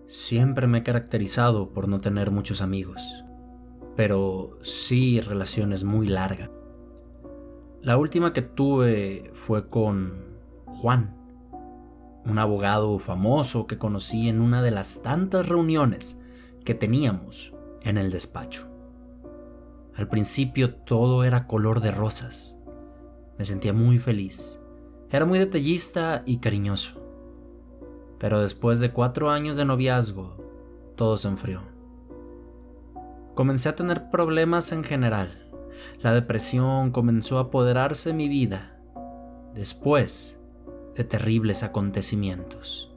Siempre me he caracterizado por no tener muchos amigos, pero sí relaciones muy largas. La última que tuve fue con Juan, un abogado famoso que conocí en una de las tantas reuniones que teníamos en el despacho. Al principio todo era color de rosas. Me sentía muy feliz. Era muy detallista y cariñoso. Pero después de 4 años de noviazgo, todo se enfrió. Comencé a tener problemas en general. La depresión comenzó a apoderarse de mi vida después de terribles acontecimientos.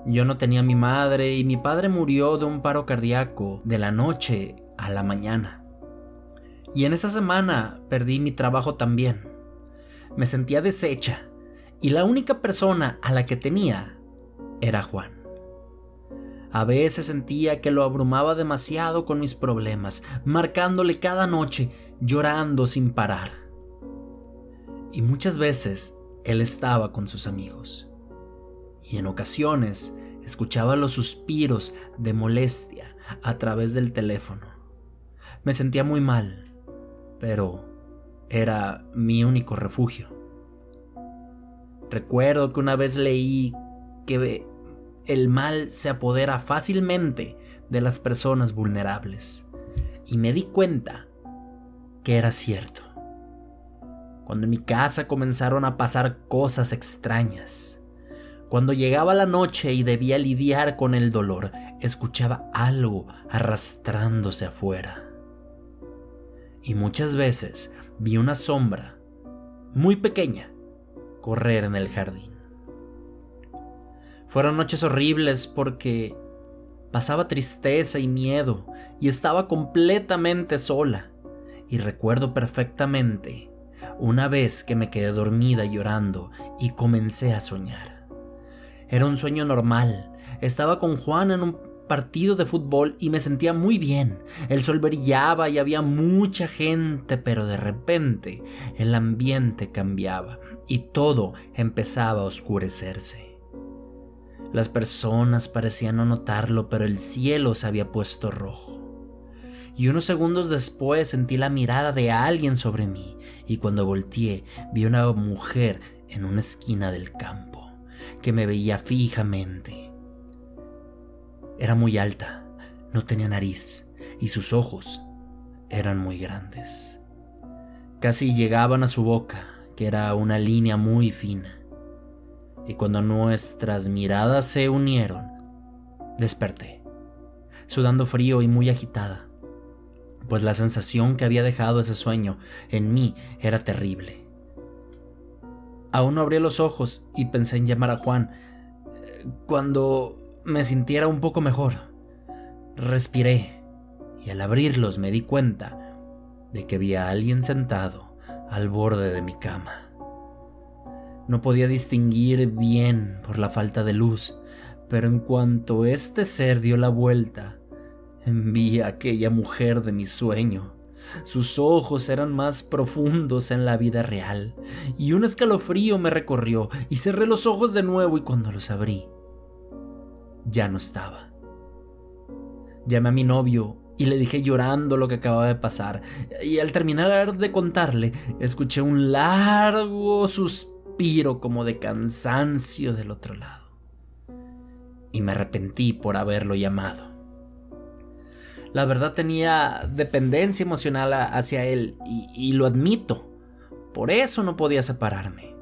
Yo no tenía a mi madre y mi padre murió de un paro cardíaco de la noche a la mañana. Y en esa semana perdí mi trabajo también. Me sentía deshecha y la única persona a la que tenía era Juan. A veces sentía que lo abrumaba demasiado con mis problemas, marcándole cada noche, llorando sin parar. Y muchas veces él estaba con sus amigos. Y en ocasiones escuchaba los suspiros de molestia a través del teléfono. Me sentía muy mal, pero era mi único refugio. Recuerdo que una vez leí que el mal se apodera fácilmente de las personas vulnerables y me di cuenta que era cierto. Cuando en mi casa comenzaron a pasar cosas extrañas, cuando llegaba la noche y debía lidiar con el dolor, escuchaba algo arrastrándose afuera. Y muchas veces vi una sombra muy pequeña correr en el jardín. Fueron noches horribles porque pasaba tristeza y miedo y estaba completamente sola. Y recuerdo perfectamente una vez que me quedé dormida llorando y comencé a soñar. Era un sueño normal. Estaba con Juan en un partido de fútbol y me sentía muy bien. El sol brillaba y había mucha gente, pero de repente el ambiente cambiaba y todo empezaba a oscurecerse. Las personas parecían no notarlo, pero el cielo se había puesto rojo. Y unos segundos después sentí la mirada de alguien sobre mí, y cuando volteé vi una mujer en una esquina del campo que me veía fijamente. Era muy alta, no tenía nariz y sus ojos eran muy grandes. Casi llegaban a su boca, que era una línea muy fina. Y cuando nuestras miradas se unieron, desperté, sudando frío y muy agitada, pues la sensación que había dejado ese sueño en mí era terrible. Aún no abrí los ojos y pensé en llamar a Juan. Cuando me sintiera un poco mejor, respiré y al abrirlos me di cuenta de que había alguien sentado al borde de mi cama. No podía distinguir bien por la falta de luz, pero en cuanto este ser dio la vuelta, vi a aquella mujer de mi sueño. Sus ojos eran más profundos en la vida real, y un escalofrío me recorrió, y cerré los ojos de nuevo, y cuando los abrí, ya no estaba. Llamé a mi novio y le dije llorando lo que acababa de pasar, y al terminar de contarle, escuché un largo suspiro como de cansancio del otro lado, y me arrepentí por haberlo llamado. La verdad, tenía dependencia emocional hacia él y lo admito. Por eso no podía separarme.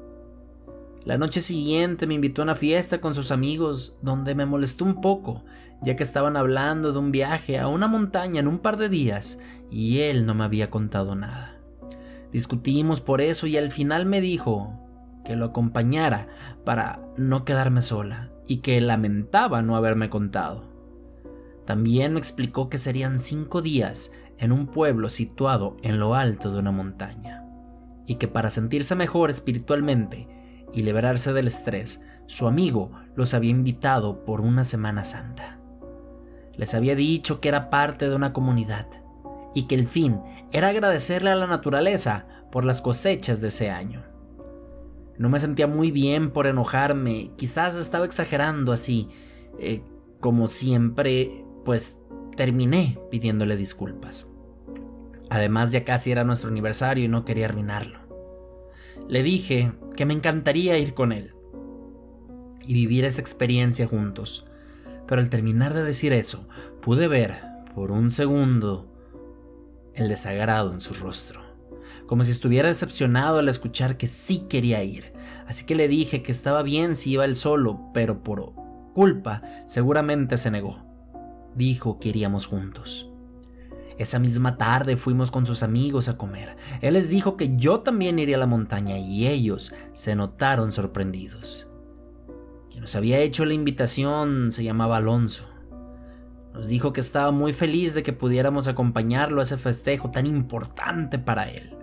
La noche siguiente me invitó a una fiesta con sus amigos, donde me molestó un poco, ya que estaban hablando de un viaje a una montaña en un par de días y él no me había contado nada. Discutimos por eso y al final me dijo que lo acompañara para no quedarme sola y que lamentaba no haberme contado. También me explicó que serían 5 días en un pueblo situado en lo alto de una montaña y que para sentirse mejor espiritualmente y liberarse del estrés, su amigo los había invitado por una Semana Santa. Les había dicho que era parte de una comunidad y que el fin era agradecerle a la naturaleza por las cosechas de ese año. No me sentía muy bien por enojarme, quizás estaba exagerando así, como siempre, pues terminé pidiéndole disculpas. Además, ya casi era nuestro aniversario y no quería arruinarlo. Le dije que me encantaría ir con él y vivir esa experiencia juntos, pero al terminar de decir eso, pude ver por un segundo el desagrado en su rostro, como si estuviera decepcionado al escuchar que sí quería ir. Así que le dije que estaba bien si iba él solo, pero por culpa seguramente se negó. Dijo que iríamos juntos. Esa misma tarde fuimos con sus amigos a comer. Él les dijo que yo también iría a la montaña y ellos se notaron sorprendidos. Quien nos había hecho la invitación se llamaba Alonso. Nos dijo que estaba muy feliz de que pudiéramos acompañarlo a ese festejo tan importante para él,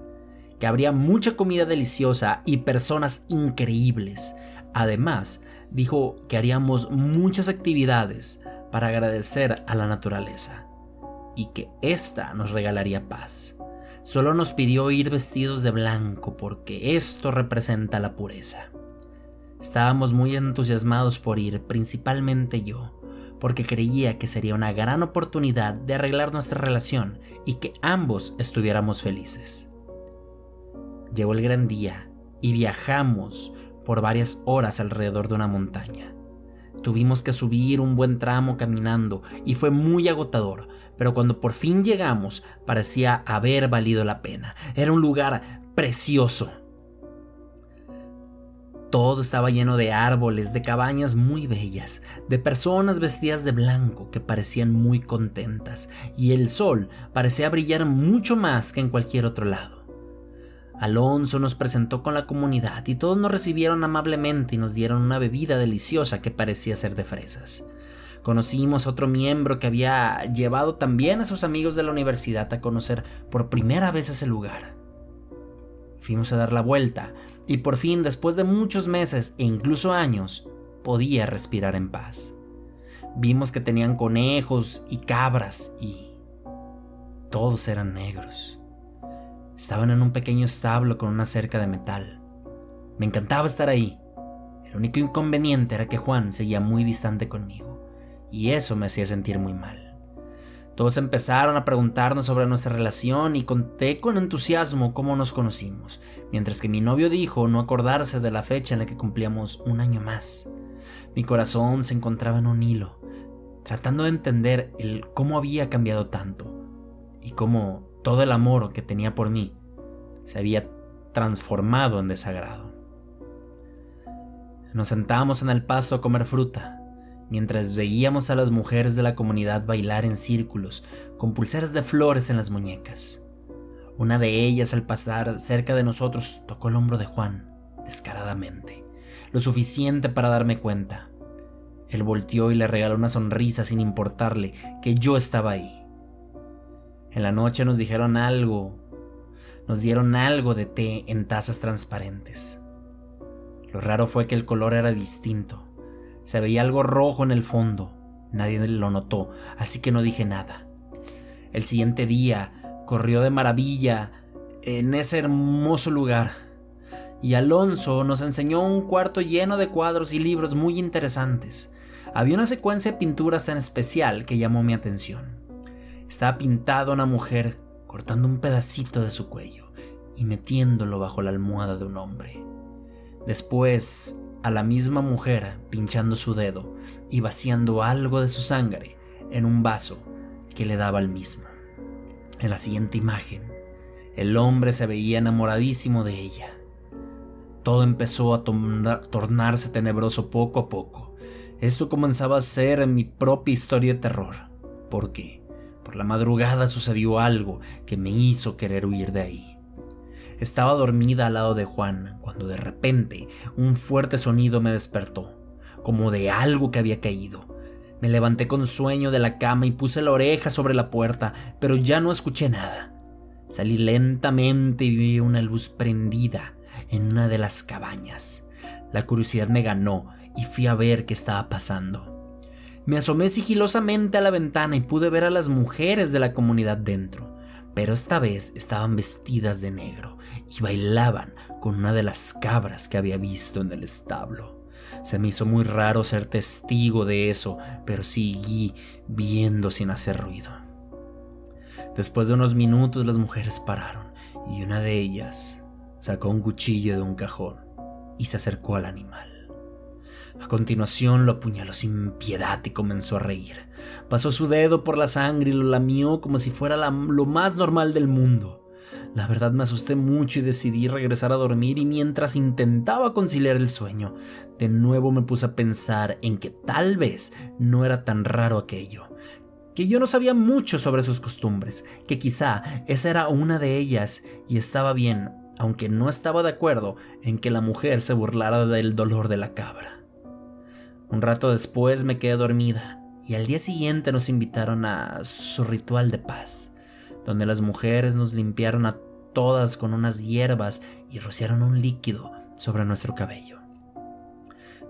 que habría mucha comida deliciosa y personas increíbles. Además, dijo que haríamos muchas actividades para agradecer a la naturaleza y que ésta nos regalaría paz. Solo nos pidió ir vestidos de blanco porque esto representa la pureza. Estábamos muy entusiasmados por ir, principalmente yo, porque creía que sería una gran oportunidad de arreglar nuestra relación y que ambos estuviéramos felices. Llegó el gran día y viajamos por varias horas alrededor de una montaña. Tuvimos que subir un buen tramo caminando y fue muy agotador, pero cuando por fin llegamos parecía haber valido la pena. Era un lugar precioso. Todo estaba lleno de árboles, de cabañas muy bellas, de personas vestidas de blanco que parecían muy contentas, y el sol parecía brillar mucho más que en cualquier otro lado. Alonso nos presentó con la comunidad y todos nos recibieron amablemente y nos dieron una bebida deliciosa que parecía ser de fresas. Conocimos a otro miembro que había llevado también a sus amigos de la universidad a conocer por primera vez ese lugar. Fuimos a dar la vuelta y por fin, después de muchos meses e incluso años, podía respirar en paz. Vimos que tenían conejos y cabras y todos eran negros. Estaban en un pequeño establo con una cerca de metal. Me encantaba estar ahí. El único inconveniente era que Juan seguía muy distante conmigo, y eso me hacía sentir muy mal. Todos empezaron a preguntarnos sobre nuestra relación y conté con entusiasmo cómo nos conocimos, mientras que mi novio dijo no acordarse de la fecha en la que cumplíamos un año más. Mi corazón se encontraba en un hilo, tratando de entender el cómo había cambiado tanto y cómo todo el amor que tenía por mí se había transformado en desagrado. Nos sentamos en el pasto a comer fruta, mientras veíamos a las mujeres de la comunidad bailar en círculos con pulseras de flores en las muñecas. Una de ellas, al pasar cerca de nosotros, tocó el hombro de Juan descaradamente, lo suficiente para darme cuenta. Él volteó y le regaló una sonrisa sin importarle que yo estaba ahí. En la noche nos dieron algo de té en tazas transparentes. Lo raro fue que el color era distinto. Se veía algo rojo en el fondo. Nadie lo notó, así que no dije nada. El siguiente día corrió de maravilla en ese hermoso lugar. Y Alonso nos enseñó un cuarto lleno de cuadros y libros muy interesantes. Había una secuencia de pinturas en especial que llamó mi atención. Estaba pintada una mujer cortando un pedacito de su cuello y metiéndolo bajo la almohada de un hombre. Después, a la misma mujer pinchando su dedo y vaciando algo de su sangre en un vaso que le daba al mismo. En la siguiente imagen, el hombre se veía enamoradísimo de ella. Todo empezó a tornarse tenebroso poco a poco. Esto comenzaba a ser mi propia historia de terror. ¿Por qué? Por la madrugada sucedió algo que me hizo querer huir de ahí. Estaba dormida al lado de Juan cuando de repente un fuerte sonido me despertó, como de algo que había caído. Me levanté con sueño de la cama y puse la oreja sobre la puerta, pero ya no escuché nada. Salí lentamente y vi una luz prendida en una de las cabañas. La curiosidad me ganó y fui a ver qué estaba pasando. Me asomé sigilosamente a la ventana y pude ver a las mujeres de la comunidad dentro, pero esta vez estaban vestidas de negro y bailaban con una de las cabras que había visto en el establo. Se me hizo muy raro ser testigo de eso, pero seguí viendo sin hacer ruido. Después de unos minutos las mujeres pararon y una de ellas sacó un cuchillo de un cajón y se acercó al animal. A continuación lo apuñaló sin piedad y comenzó a reír. Pasó su dedo por la sangre y lo lamió como si fuera lo más normal del mundo. La verdad me asusté mucho y decidí regresar a dormir, y mientras intentaba conciliar el sueño, de nuevo me puse a pensar en que tal vez no era tan raro aquello, que yo no sabía mucho sobre sus costumbres, que quizá esa era una de ellas y estaba bien, aunque no estaba de acuerdo en que la mujer se burlara del dolor de la cabra. Un rato después me quedé dormida y al día siguiente nos invitaron a su ritual de paz, donde las mujeres nos limpiaron a todas con unas hierbas y rociaron un líquido sobre nuestro cabello.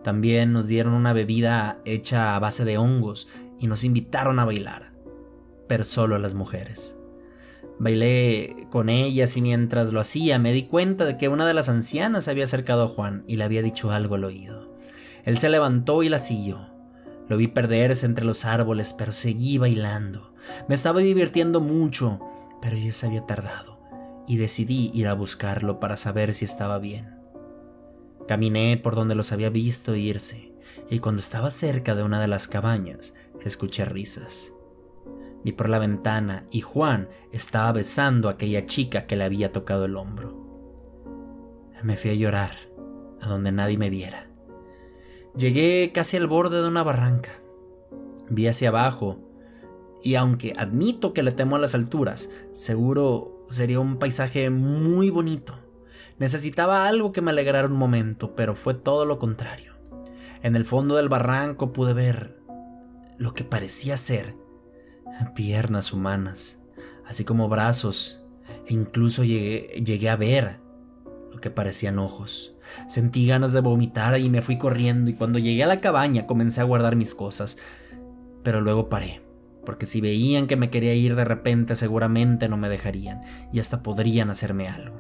También nos dieron una bebida hecha a base de hongos y nos invitaron a bailar, pero solo a las mujeres. Bailé con ellas y mientras lo hacía me di cuenta de que una de las ancianas se había acercado a Juan y le había dicho algo al oído. Él se levantó y la siguió. Lo vi perderse entre los árboles, pero seguí bailando. Me estaba divirtiendo mucho, pero ya se había tardado y decidí ir a buscarlo para saber si estaba bien. Caminé por donde los había visto irse y cuando estaba cerca de una de las cabañas escuché risas. Vi por la ventana y Juan estaba besando a aquella chica que le había tocado el hombro. Me fui a llorar a donde nadie me viera. Llegué casi al borde de una barranca. Vi hacia abajo y aunque admito que le temo a las alturas, seguro sería un paisaje muy bonito. Necesitaba algo que me alegrara un momento, pero fue todo lo contrario. En el fondo del barranco pude ver lo que parecía ser piernas humanas, así como brazos, e incluso llegué a ver lo que parecían ojos. Sentí ganas de vomitar y me fui corriendo, y cuando llegué a la cabaña comencé a guardar mis cosas, pero luego paré, porque si veían que me quería ir de repente seguramente no me dejarían y hasta podrían hacerme algo.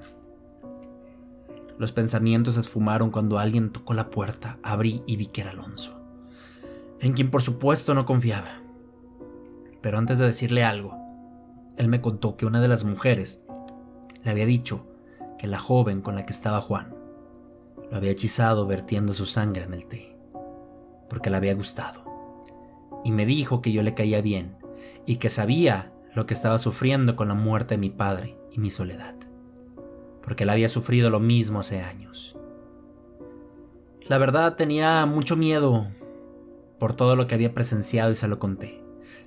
Los pensamientos se esfumaron cuando alguien tocó la puerta. Abrí y vi que era Alonso, en quien por supuesto no confiaba. Pero antes de decirle algo, él me contó que una de las mujeres le había dicho que la joven con la que estaba Juan lo había hechizado vertiendo su sangre en el té, porque le había gustado. Y me dijo que yo le caía bien y que sabía lo que estaba sufriendo con la muerte de mi padre y mi soledad, porque él había sufrido lo mismo hace años. La verdad tenía mucho miedo por todo lo que había presenciado y se lo conté.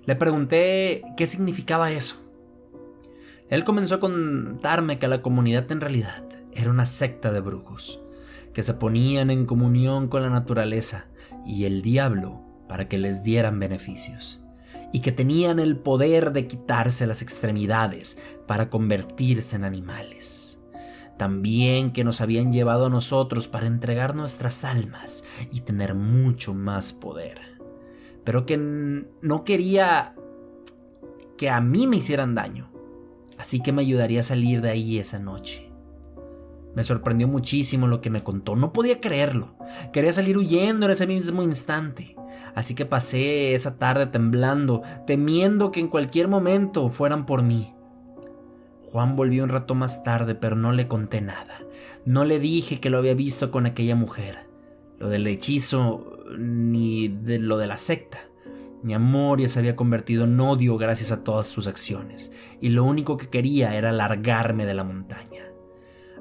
Le pregunté qué significaba eso. Él comenzó a contarme que la comunidad en realidad era una secta de brujos, que se ponían en comunión con la naturaleza y el diablo para que les dieran beneficios, y que tenían el poder de quitarse las extremidades para convertirse en animales. También que nos habían llevado a nosotros para entregar nuestras almas y tener mucho más poder, pero que no quería que a mí me hicieran daño, así que me ayudaría a salir de ahí esa noche. Me sorprendió muchísimo lo que me contó, no podía creerlo. Quería salir huyendo en ese mismo instante, así que pasé esa tarde temblando, temiendo que en cualquier momento fueran por mí. Juan volvió un rato más tarde, pero no le conté nada. No le dije que lo había visto con aquella mujer, lo del hechizo, ni de lo de la secta. Mi amor ya se había convertido en odio gracias a todas sus acciones, y lo único que quería era largarme de la montaña.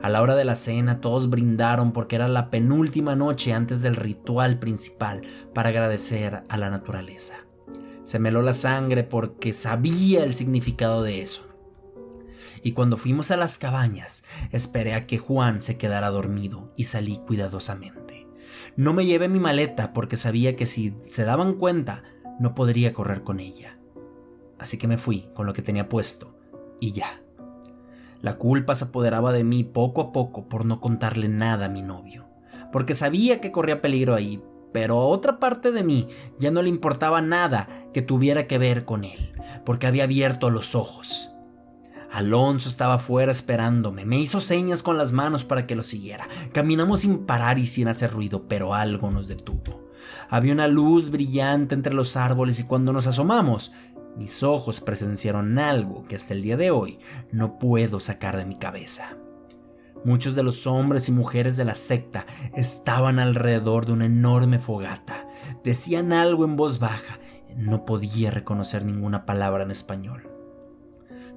A la hora de la cena todos brindaron porque era la penúltima noche antes del ritual principal para agradecer a la naturaleza. Se me heló la sangre porque sabía el significado de eso. Y cuando fuimos a las cabañas, esperé a que Juan se quedara dormido y salí cuidadosamente. No me llevé mi maleta porque sabía que si se daban cuenta no podría correr con ella. Así que me fui con lo que tenía puesto y ya. La culpa se apoderaba de mí poco a poco por no contarle nada a mi novio, porque sabía que corría peligro ahí, pero a otra parte de mí ya no le importaba nada que tuviera que ver con él, porque había abierto los ojos. Alonso estaba afuera esperándome. Me hizo señas con las manos para que lo siguiera. Caminamos sin parar y sin hacer ruido, pero algo nos detuvo. Había una luz brillante entre los árboles y cuando nos asomamos, mis ojos presenciaron algo que hasta el día de hoy no puedo sacar de mi cabeza. Muchos de los hombres y mujeres de la secta estaban alrededor de una enorme fogata. Decían algo en voz baja. No podía reconocer ninguna palabra en español.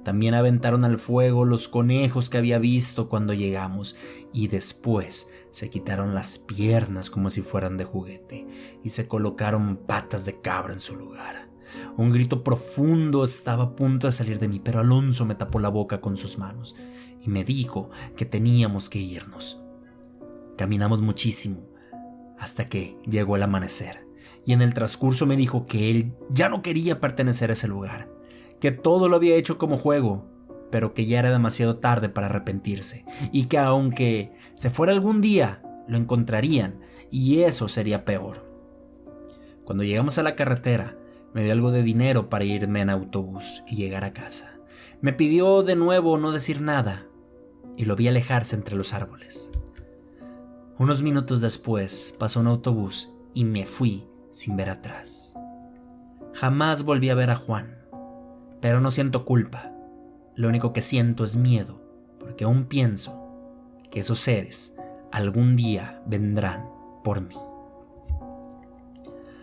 También aventaron al fuego los conejos que había visto cuando llegamos y después se quitaron las piernas como si fueran de juguete y se colocaron patas de cabra en su lugar. Un grito profundo estaba a punto de salir de mí, pero Alonso me tapó la boca con sus manos y me dijo que teníamos que irnos. Caminamos muchísimo hasta que llegó el amanecer y en el transcurso me dijo que él ya no quería pertenecer a ese lugar, que todo lo había hecho como juego, pero que ya era demasiado tarde para arrepentirse y que aunque se fuera algún día, lo encontrarían y eso sería peor. Cuando llegamos a la carretera, me dio algo de dinero para irme en autobús y llegar a casa. Me pidió de nuevo no decir nada y lo vi alejarse entre los árboles. Unos minutos después pasó un autobús y me fui sin ver atrás. Jamás volví a ver a Juan, pero no siento culpa. Lo único que siento es miedo, porque aún pienso que esos seres algún día vendrán por mí.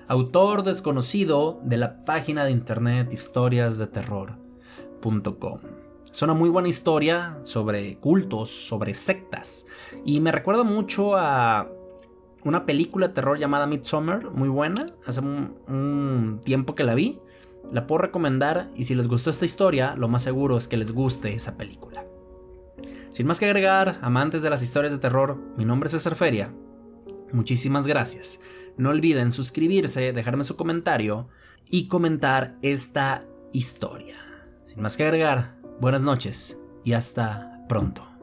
Autor desconocido de la página de internet historiasdeterror.com. Es una muy buena historia sobre cultos, sobre sectas, y me recuerda mucho a una película de terror llamada Midsommar, muy buena, hace un tiempo que la vi. La puedo recomendar y si les gustó esta historia, lo más seguro es que les guste esa película. Sin más que agregar, amantes de las historias de terror, mi nombre es César Feria. Muchísimas gracias. No olviden suscribirse, dejarme su comentario y comentar esta historia. Sin más que agregar, buenas noches y hasta pronto.